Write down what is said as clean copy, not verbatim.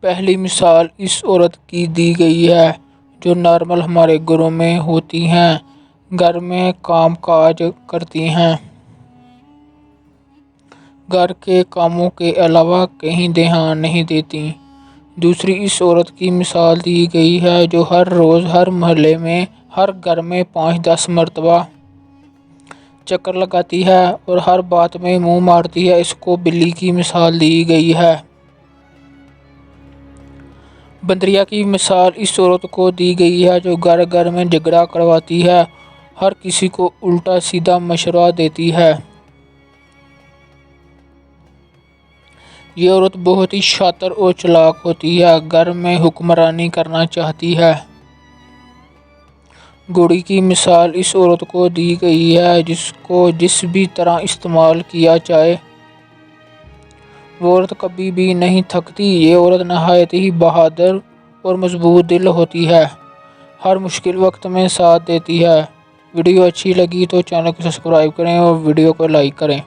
پہلی مثال اس عورت کی دی گئی ہے جو نارمل ہمارے گھروں میں ہوتی ہیں، گھر میں کام کاج کرتی ہیں، گھر کے کاموں کے علاوہ کہیں دھیان نہیں دیتی۔ دوسری اس عورت کی مثال دی گئی ہے جو ہر روز ہر محلے میں ہر گھر میں 5-10 مرتبہ چکر لگاتی ہے اور ہر بات میں منہ مارتی ہے، اس کو بلی کی مثال دی گئی ہے۔ بندریا کی مثال اس عورت کو دی گئی ہے جو گھر گھر میں جھگڑا کرواتی ہے، ہر کسی کو الٹا سیدھا مشورہ دیتی ہے۔ یہ عورت بہت ہی شاطر اور چالاک ہوتی ہے، گھر میں حکمرانی کرنا چاہتی ہے۔ گھوڑی کی مثال اس عورت کو دی گئی ہے جس کو جس بھی طرح استعمال کیا جائے وہ عورت کبھی بھی نہیں تھکتی۔ یہ عورت نہایت ہی بہادر اور مضبوط دل ہوتی ہے، ہر مشکل وقت میں ساتھ دیتی ہے۔ ویڈیو اچھی لگی تو چینل کو سبسکرائب کریں اور ویڈیو کو لائک کریں۔